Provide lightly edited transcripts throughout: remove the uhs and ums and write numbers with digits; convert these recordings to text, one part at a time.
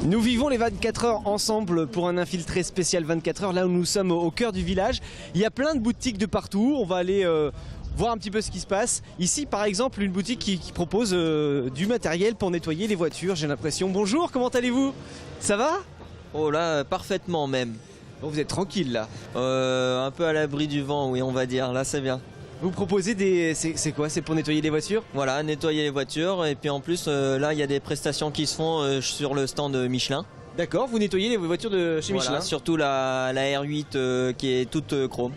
Nous vivons les 24 heures ensemble pour un infiltré spécial 24 heures, là où nous sommes au cœur du village. Il y a plein de boutiques de partout, on va aller voir un petit peu ce qui se passe. Ici par exemple une boutique qui propose du matériel pour nettoyer les voitures, j'ai l'impression. Bonjour, comment allez-vous? Ça va? Oh là, parfaitement même. Bon, vous êtes tranquille là. Un peu à l'abri du vent, oui, on va dire. Là, c'est bien. Vous proposez des... C'est quoi? C'est pour nettoyer les voitures? Voilà, nettoyer les voitures. Et puis en plus, là, il y a des prestations qui se font sur le stand Michelin. D'accord, vous nettoyez les voitures de chez Voilà, Michelin? surtout la R8 qui est toute chrome.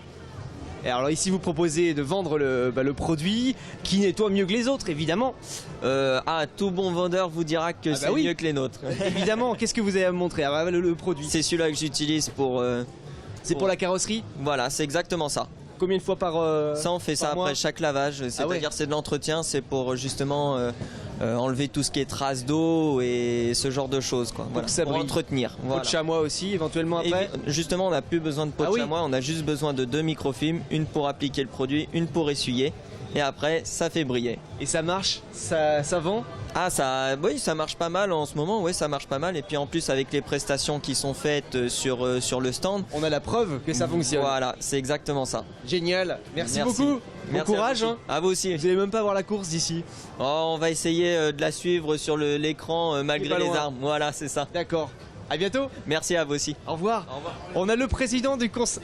Et alors ici vous proposez de vendre le produit qui nettoie mieux que les autres, évidemment. Tout bon vendeur vous dira que c'est oui, mieux que les nôtres. Évidemment, qu'est-ce que vous avez à me montrer? Le produit. C'est celui-là que j'utilise pour... C'est pour la carrosserie? Voilà, c'est exactement ça. Combien de fois par ça, on fait ça mois? après chaque lavage. C'est-à-dire c'est de l'entretien, c'est pour justement enlever tout ce qui est traces d'eau et ce genre de choses, quoi. Voilà, ça pour brille. entretenir. Peau Voilà. de chamois aussi, éventuellement après? Justement, on n'a plus besoin de peau de chamois, on a juste besoin de 2 microfilms, une pour appliquer le produit, une pour essuyer. Et après, ça fait briller. Et ça marche? Ça vend? Oui, ça marche pas mal en ce moment, oui, ça marche pas mal. Et puis en plus, avec les prestations qui sont faites sur le stand, on a la preuve que ça fonctionne. Voilà, c'est exactement ça. Génial, merci beaucoup. Bon courage. À vous aussi. Vous n'allez même pas voir la course d'ici? Oh, on va essayer de la suivre sur l'écran malgré les armes. Voilà, c'est ça. D'accord. À bientôt. Merci à vous aussi. Au revoir. Au revoir. On a le président du conseil.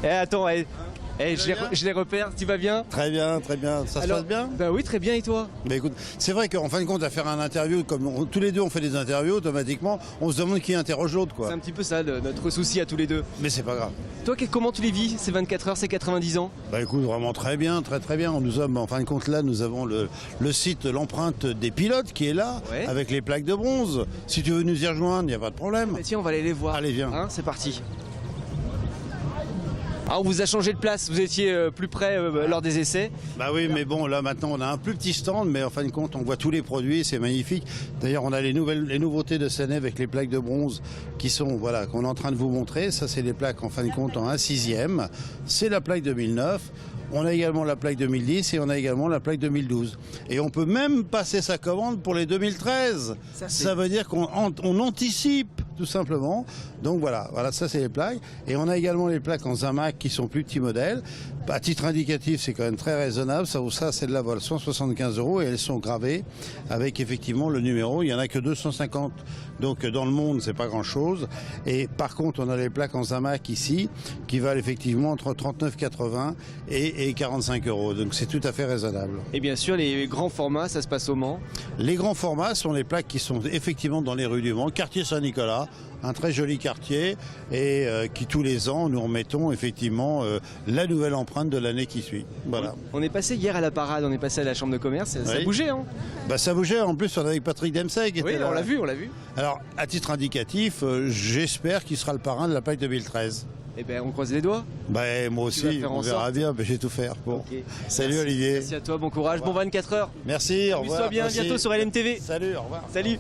Attends, je les repère, tu vas bien? Très bien, très bien. Ça se passe bien? Bah oui, très bien, et toi? Bah écoute, c'est vrai qu'en fin de compte, à faire un interview, comme tous les deux on fait des interviews, automatiquement, on se demande qui interroge l'autre, C'est quoi. un petit peu ça, notre souci à tous les deux. Mais c'est pas grave. Toi, comment tu les vis, ces 24 heures, ces 90 ans? Bah écoute, vraiment très bien, très très bien. Nous sommes, en fin de compte, là, nous avons le site, l'empreinte des pilotes qui est là, Ouais. avec les plaques de bronze. Si tu veux nous y rejoindre, il n'y a pas de problème. Bah tiens, on va aller les voir. Allez, viens. Hein, c'est parti. Ah, on vous a changé de place, vous étiez plus près lors des essais. Bah oui, mais bon, là maintenant on a un plus petit stand, mais en fin de compte on voit tous les produits, c'est magnifique. D'ailleurs on a les nouveautés de Seneb avec les plaques de bronze qui sont, voilà, qu'on est en train de vous montrer. Ça c'est les plaques en fin de compte en 1/6e. C'est la plaque 2009. On a également la plaque 2010 et on a également la plaque 2012. Et on peut même passer sa commande pour les 2013. Ça veut dire qu'on anticipe tout simplement. Donc voilà, ça c'est les plaques. Et on a également les plaques en Zamac qui sont plus petits modèles. À titre indicatif, c'est quand même très raisonnable. Ça c'est de la vol 175 € et elles sont gravées avec effectivement le numéro. Il n'y en a que 250. Donc dans le monde, c'est pas grand chose. Et par contre, on a les plaques en Zamac ici qui valent effectivement entre 39,80 et 45 €. Donc c'est tout à fait raisonnable. Et bien sûr, les grands formats, ça se passe au Mans. Les grands formats sont les plaques qui sont effectivement dans les rues du Mans, quartier Saint-Nicolas, un très joli quartier et qui tous les ans nous remettons effectivement la nouvelle empreinte de l'année qui suit. Voilà. On est passé hier à la parade, on est passé à la chambre de commerce, ça Oui. bougeait hein? Bah ça bougeait, en plus on est avec Patrick Dempsey qui Oui, était là. on l'a vu. Alors à titre indicatif, j'espère qu'il sera le parrain de la plaque 2013. Eh ben on croise les doigts. Bah moi vas aussi, faire en on verra sorte. bien, mais je vais tout faire pour. Ok. Salut Merci. Olivier. Merci à toi, bon courage, bon 24 heures. Merci, au revoir. Amuse-toi bien, Merci. bientôt sur LMTV. Salut, au revoir. Salut.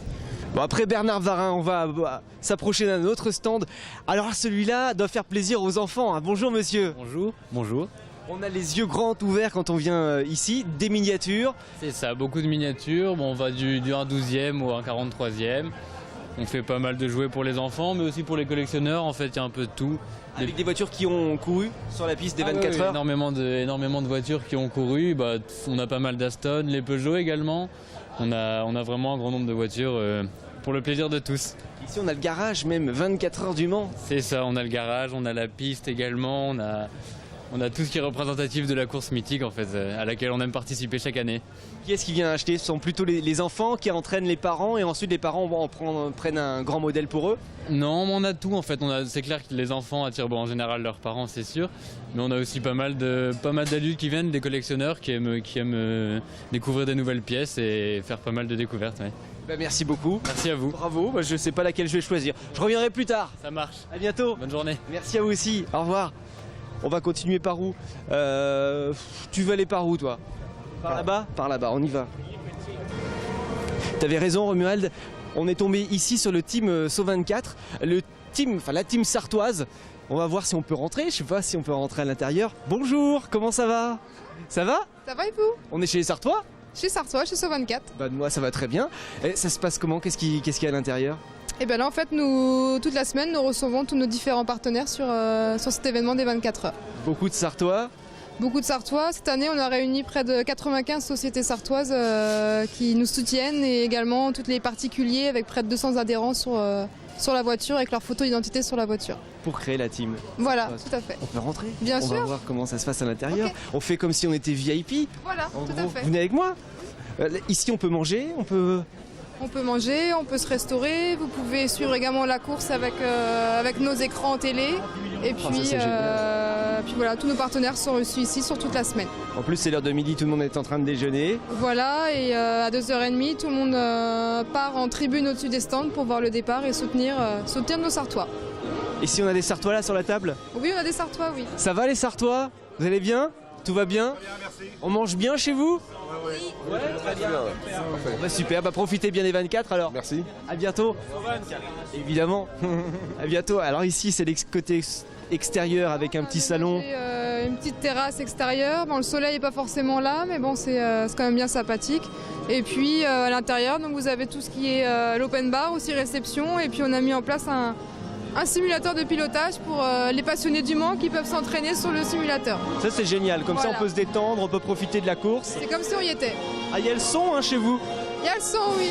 Bon, après Bernard Varin, on va s'approcher d'un autre stand. Alors celui-là doit faire plaisir aux enfants, hein. Bonjour monsieur. Bonjour, bonjour. On a les yeux grands ouverts quand on vient ici, des miniatures. C'est ça, beaucoup de miniatures. Bon, on va du 1/12e au 1/43e. On fait pas mal de jouets pour les enfants, mais aussi pour les collectionneurs. En fait, il y a un peu de tout. Avec des voitures qui ont couru sur la piste des 24 oui, heures. énormément de voitures qui ont couru. Bah, on a pas mal d'Aston, les Peugeot également. On a vraiment un grand nombre de voitures pour le plaisir de tous. Ici on a le garage même, 24 heures du Mans. C'est ça, on a le garage, on a la piste également, on a tout ce qui est représentatif de la course mythique en fait, à laquelle on aime participer chaque année. Qui est-ce qui vient acheter? Ce sont plutôt les enfants qui entraînent les parents et ensuite les parents prennent un grand modèle pour eux? Non, on a tout en fait. C'est clair que les enfants attirent en général leurs parents, c'est sûr. Mais on a aussi pas mal d'adultes qui viennent, des collectionneurs qui aiment découvrir des nouvelles pièces et faire pas mal de découvertes. Ouais. Bah, merci beaucoup. Merci à vous. Bravo, bah, je sais pas laquelle je vais choisir. Je reviendrai plus tard. Ça marche. À bientôt. Bonne journée. Merci à vous aussi. Au revoir. On va continuer par où? Tu veux aller par où toi? Par là-bas? Par là-bas, on y va. T'avais raison Romuald, on est tombé ici sur le team SO24, la team sartoise. On va voir si on peut rentrer, je sais pas si on peut rentrer à l'intérieur. Bonjour, comment ça va? Ça va? Ça va et vous? On est chez les Sartois? Je suis sartois, je suis sur 24. Bah moi ça va très bien. Et ça se passe comment? Qu'est-ce qu'il y a à l'intérieur? Et bien là en fait, nous, toute la semaine, nous recevons tous nos différents partenaires sur cet événement des 24 heures. Beaucoup de Sartois. Beaucoup de Sartois. Cette année, on a réuni près de 95 sociétés sartoises qui nous soutiennent et également tous les particuliers avec près de 200 adhérents sur la voiture avec leur photo d'identité sur la voiture. Pour créer la team. Voilà, tout à fait. On peut rentrer? Bien On sûr. va voir comment ça se passe à l'intérieur. Ok. On fait comme si on était VIP. Voilà, En tout gros, à fait. vous venez avec moi? Ici on peut manger, on peut... On peut manger, on peut se restaurer. Vous pouvez suivre également la course avec nos écrans télé. Et ça, puis, c'est génial. puis voilà, tous nos partenaires sont reçus ici sur toute la semaine. En plus c'est l'heure de midi, tout le monde est en train de déjeuner. Voilà, et à 2h30, tout le monde part en tribune au-dessus des stands pour voir le départ et soutenir nos Sartois. Et si on a des Sartois là sur la table? Oui, on a des Sartois, oui. Ça va les Sartois? Vous allez bien? Tout va bien? On mange bien chez vous? Ouais, très bien. Bah, super, bah, profitez bien des 24 alors. Merci. À bientôt. Évidemment. À bientôt. Alors ici c'est le côté extérieur avec un petit salon. Une petite terrasse extérieure. Bon, le soleil n'est pas forcément là, mais bon, c'est quand même bien sympathique. Et puis à l'intérieur, donc vous avez tout ce qui est l'open bar, aussi réception. Et puis on a mis en place un simulateur de pilotage pour les passionnés du Mans qui peuvent s'entraîner sur le simulateur. Ça c'est génial, comme ça Voilà. on peut se détendre, on peut profiter de la course. C'est comme si on y était. Ah il y a le son hein, chez vous? Il y a le son, oui.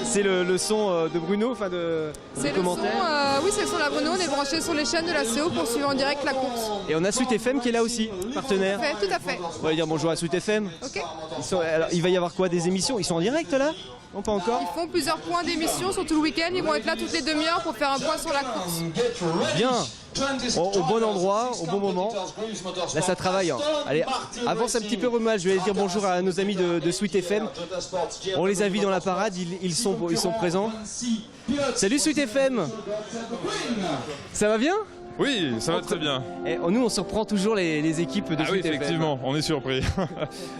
C'est le son de Bruno, enfin de C'est le son, commentaires. oui, c'est le son de la Bruno. On est branché sur les chaînes de la CO pour suivre en direct la course. Et on a Sweet FM qui est là aussi, partenaire. Tout à fait. On va dire bonjour à Sweet FM. Ok. Alors, il va y avoir quoi, des émissions? Ils sont en direct là? Non, pas encore? Ils font plusieurs points d'émission sur tout le week-end. Ils vont être là toutes les demi-heures pour faire un point sur la course. Bien, au bon endroit, au bon moment. Là ça travaille. Hein. Allez, avance un petit peu Romuald, je vais aller dire bonjour à nos amis de Sweet FM. On les a vus dans la parade, ils sont présents. Salut Sweet FM. Ça va bien? Oui, ça va très bien. Et nous on surprend toujours les équipes de Ah oui, Sweet FM. effectivement, on est surpris.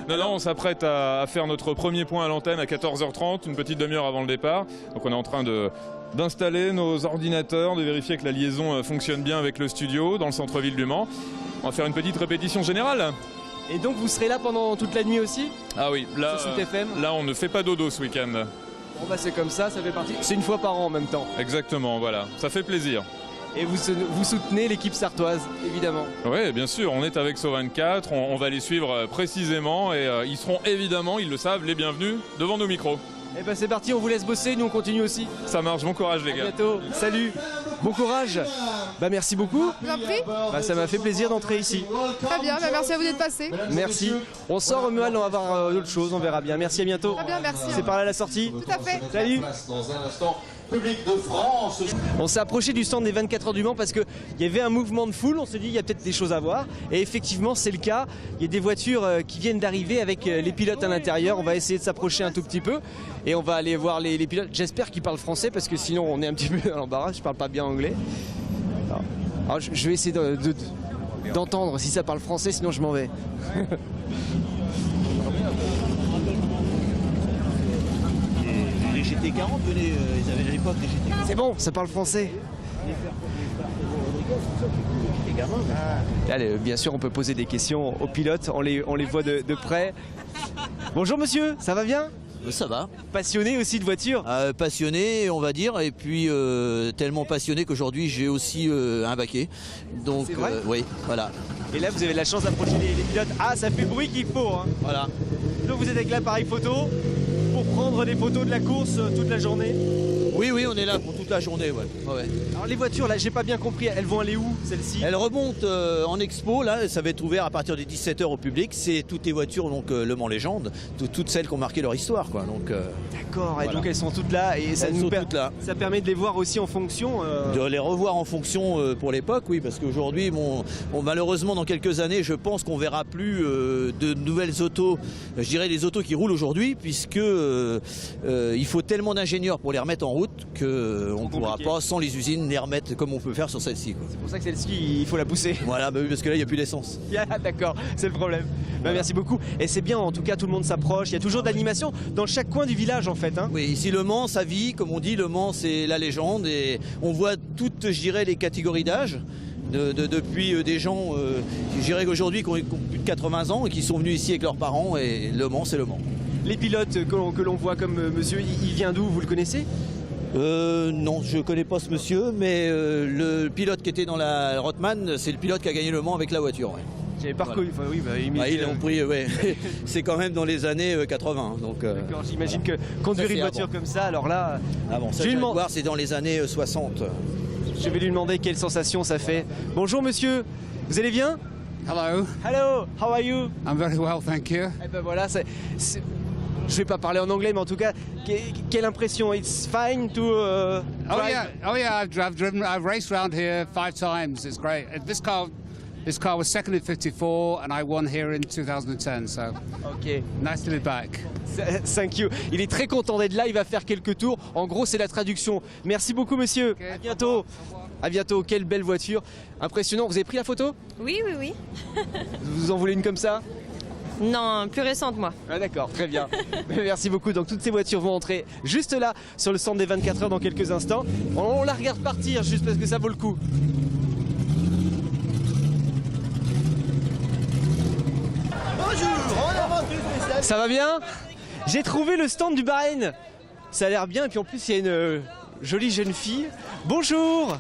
Non, on s'apprête à faire notre premier point à l'antenne à 14h30, une petite demi-heure avant le départ. Donc on est en train d'installer nos ordinateurs, de vérifier que la liaison fonctionne bien avec le studio dans le centre-ville du Mans. On va faire une petite répétition générale. Et donc vous serez là pendant toute la nuit aussi? Ah oui, là, Sur Sweet FM. là on ne fait pas dodo ce week-end. Bon bah c'est comme ça fait partie. C'est une fois par an en même temps. Exactement, voilà, ça fait plaisir. Et vous soutenez l'équipe sartoise, évidemment. Oui, bien sûr, on est avec SO24, on va les suivre précisément et ils seront évidemment, ils le savent, les bienvenus devant nos micros. Et bah c'est parti, on vous laisse bosser, nous on continue aussi. Ça marche, bon courage les À gars. bientôt, salut, bon courage. Bah merci beaucoup. Je vous en prie. Bah ça m'a fait plaisir d'entrer ici. Très bien, merci à vous d'être passé. Merci. On sort Romuald, on va voir d'autres choses, on verra bien. Merci, à bientôt. Très bien, merci. C'est par là la sortie. Tout à fait. Salut. Dans un instant, public de France. On s'est approché du stand des 24 heures du Mans parce qu'il y avait un mouvement de foule, on s'est dit il y a peut-être des choses à voir. Et effectivement c'est le cas, il y a des voitures qui viennent d'arriver avec les pilotes à l'intérieur. On va essayer de s'approcher un tout petit peu et on va aller voir les pilotes. J'espère qu'ils parlent français parce que sinon on est un petit peu dans l'embarras, je parle pas bien anglais. Alors, je vais essayer d'entendre si ça parle français, sinon je m'en vais. Les GT40 venaient, ils avaient à l'époque des GT40. C'est bon, ça parle français. Allez, bien sûr, on peut poser des questions aux pilotes, on les voit de près. Bonjour monsieur, ça va bien? Ça va. Passionné aussi de voiture? Passionné, on va dire, et puis tellement passionné qu'aujourd'hui j'ai aussi un baquet. Donc, C'est vrai oui, voilà. Et là, vous avez la chance d'approcher les pilotes. Ah, ça fait le bruit qu'il faut. Hein. Voilà. Donc, vous êtes avec l'appareil photo pour prendre des photos de la course toute la journée. Oui, on est là pour toute la journée, ouais. Alors, les voitures, là, j'ai pas bien compris. Elles vont aller où, celles-ci? Elle remonte en expo, là, ça va être ouvert à partir des 17h au public. C'est toutes les voitures, donc Le Mans Légende, toutes celles qui ont marqué leur histoire, quoi. Donc, D'accord, et voilà. donc elles sont toutes là. Et ça, Elles nous sont toutes là. ça permet de les voir aussi en fonction. de les revoir en fonction pour l'époque, oui, parce qu'aujourd'hui, malheureusement, dans quelques années, je pense qu'on verra plus de nouvelles autos, je dirais les autos qui roulent aujourd'hui, puisque il faut tellement d'ingénieurs pour les remettre en route qu'on ne pourra compliqué. pas, sans les usines, les remettre comme on peut faire sur celle-ci, quoi. C'est pour ça que celle-ci, il faut la pousser. Voilà, bah oui, parce que là, il n'y a plus d'essence. Ah, d'accord, c'est le problème. Bah, merci beaucoup. Et c'est bien, en tout cas, tout le monde s'approche. Il y a toujours de l'animation dans chaque coin du village, en fait. Hein. Oui, ici Le Mans, ça vit, comme on dit, Le Mans c'est la légende et on voit toutes, je dirais, les catégories d'âge. Depuis des gens, je dirais qu'aujourd'hui, qui ont plus de 80 ans et qui sont venus ici avec leurs parents et Le Mans, c'est Le Mans. Les pilotes que l'on voit comme monsieur, il vient d'où? Vous le connaissez? Non, je connais pas ce monsieur, mais le pilote qui était dans la Rothman, c'est le pilote qui a gagné le Mans avec la voiture. Ouais. J'avais pas reconnu. Enfin, oui, Ils l'ont pris, ouais. C'est quand même dans les années 80. Donc, d'accord, j'imagine que conduire une voiture comme ça, alors là, ça, je vais voir, c'est dans les années 60. Je vais lui demander quelle sensation ça fait. Bonjour monsieur, vous allez bien? Hello. Hello, how are you? I'm very well, thank you. Eh ben voilà, je vais pas parler en anglais, mais en tout cas, quelle impression? It's fine to drive. Oh yeah, I've raced around here 5 times. It's great. This car was second in 54 and I won here in 2010, so Ok. nice to be back. Thank you. Il est très content d'être là, il va faire quelques tours. En gros, c'est la traduction. Merci beaucoup monsieur. Okay. À bientôt. À bientôt, quelle belle voiture. Impressionnant. Vous avez pris la photo? Oui, oui, oui. Vous en voulez une comme ça? Non, plus récente, moi. Ah d'accord, très bien. Merci beaucoup. Donc toutes ces voitures vont entrer juste là, sur le stand des 24 heures dans quelques instants. On la regarde partir juste parce que ça vaut le coup. Ça va bien? J'ai trouvé le stand du Bahreïn. Ça a l'air bien et puis en plus il y a une jolie jeune fille. Bonjour.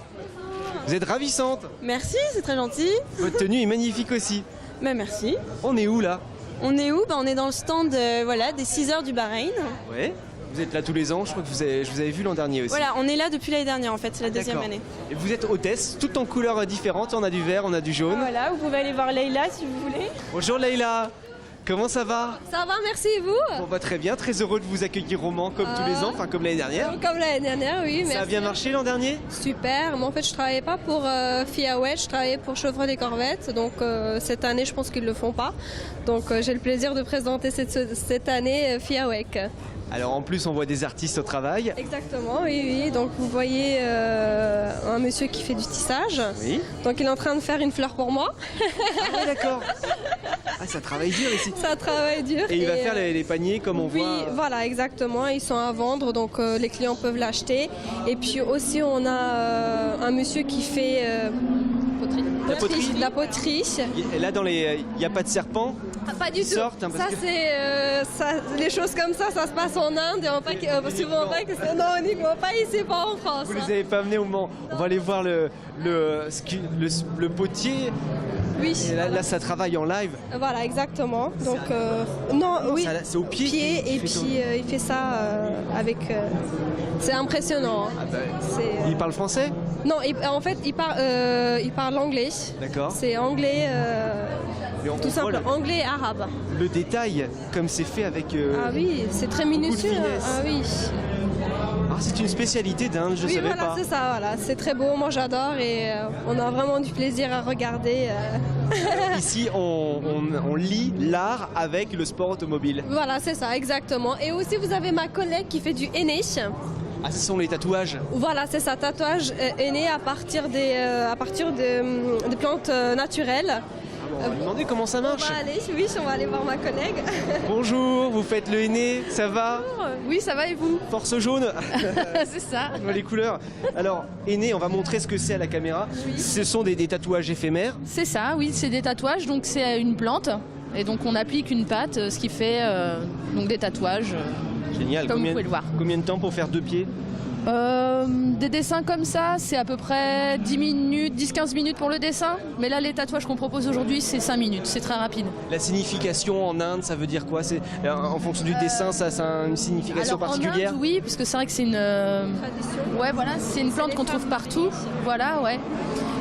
Vous êtes ravissante. Merci, c'est très gentil. Votre tenue est magnifique aussi. Bah, merci. On est où là? On est où? On est dans le stand des 6 heures du Bahreïn. Ouais. Vous êtes là tous les ans, je crois que je vous avais vu l'an dernier aussi. Voilà, on est là depuis l'année dernière en fait, c'est la deuxième D'accord. année. Et vous êtes hôtesse, toutes en couleurs différentes, on a du vert, on a du jaune. Voilà, vous pouvez aller voir Leïla si vous voulez. Bonjour Leïla, comment ça va? Ça va, merci et vous? On va très bien, très heureux de vous accueillir au Mans comme tous les ans, enfin comme l'année dernière. Comme l'année dernière, oui, merci. Ça a bien marché l'an dernier? Super, mais en fait je travaillais pas pour FIA WEC, je travaillais pour Chevrolet des Corvettes, donc cette année je pense qu'ils le font pas. Donc j'ai le plaisir de présenter cette année FIA WEC. Alors en plus on voit des artistes au travail. Exactement, oui, oui. Donc vous voyez un monsieur qui fait du tissage. Oui. Donc il est en train de faire une fleur pour moi. Ah d'accord. Ah ça travaille dur ici. Ça travaille dur. Et il va faire les paniers comme on oui, voit. voilà, exactement. Ils sont à vendre, donc les clients peuvent l'acheter. Et puis aussi on a un monsieur qui fait la poterie. Et là il n'y a pas de serpent? Ah, pas du tout. Sortent, hein, Ça c'est les choses comme ça se passe en Inde et souvent non, uniquement pas ici, pas en France. Vous les avez pas amenés au Mans. On va aller voir le potier. Oui. Et là ça travaille en live. Voilà, exactement. Donc non, oui. C'est au pied. Et puis il fait ça avec. C'est impressionnant. Ah bah, il parle français? Non, en fait il parle anglais. D'accord. C'est anglais. Mais on Tout voit simple, anglais et arabe. le détail, comme c'est fait avec. Ah oui, c'est très minutieux. finesse. Ah oui. Ah, c'est une spécialité d'Inde, je Oui, savais voilà, pas. c'est ça, voilà. C'est très beau, moi j'adore et on a vraiment du plaisir à regarder. Ici, on lie l'art avec le sport automobile. Voilà, c'est ça, exactement. Et aussi, vous avez ma collègue qui fait du henné. Ah, ce sont les tatouages. Voilà, c'est ça, tatouage henné à partir des plantes naturelles. On va lui demander comment ça marche. On va aller voir ma collègue. Bonjour, vous faites le henné, ça va? Oui, ça va et vous? Force jaune. C'est ça. On voit les couleurs. Alors, henné, on va montrer ce que c'est à la caméra. Ce sont des tatouages éphémères. C'est ça, oui, c'est des tatouages, donc c'est une plante. Et donc on applique une pâte, ce qui fait donc des tatouages. Génial. Comme vous pouvez le voir. Combien de temps pour faire 2 pieds? Des dessins comme ça, c'est à peu près 10-15 minutes pour le dessin. Mais là, les tatouages qu'on propose aujourd'hui, c'est 5 minutes, c'est très rapide. La signification en Inde, ça veut dire quoi? C'est en fonction du dessin, ça a une signification Alors, particulière? en Inde, oui, parce que c'est vrai que c'est une ouais, voilà, c'est une plante qu'on trouve partout. Voilà, ouais.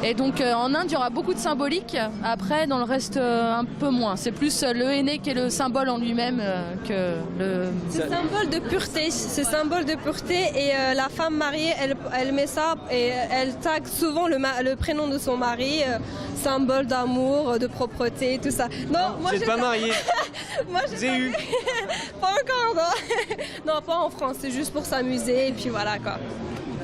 Et donc en Inde, il y aura beaucoup de symbolique. Après, dans le reste, un peu moins. C'est plus le henné qui est le symbole en lui-même que le. C'est symbole de pureté. C'est symbole de pureté et la femme mariée, elle met ça et elle tag souvent le prénom de son mari, symbole d'amour, de propreté, tout ça. Non, moi vous n'êtes pas mariée? Moi, vous avez eu? Pas encore, non. Non, pas en France. C'est juste pour s'amuser et puis voilà quoi.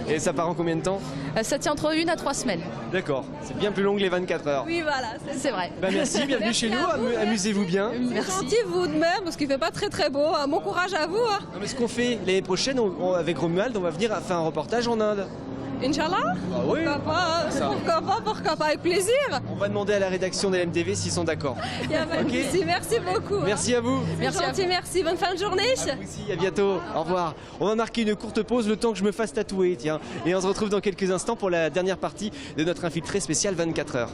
Et ça part en combien de temps? Ça tient entre 1 à 3 semaines. D'accord, c'est bien plus long que les 24 heures. Oui, voilà, c'est vrai. Bah merci, bienvenue Merci chez nous, à vous. amusez-vous bien. C'est gentil vous de même parce qu'il fait pas très très beau. Bon courage à vous. Non, mais ce qu'on fait l'année prochaine avec Romuald, on va venir faire un reportage en Inde. Inch'Allah. oui. Pourquoi pas, avec plaisir. On va demander à la rédaction de LMTV s'ils sont d'accord. Il y a pas de souci. Merci beaucoup. Merci à vous. Merci. Bonne fin de journée. Aussi, à bientôt. Au revoir. On va marquer une courte pause, le temps que je me fasse tatouer, tiens. Et on se retrouve dans quelques instants pour la dernière partie de notre infiltré spécial 24 heures.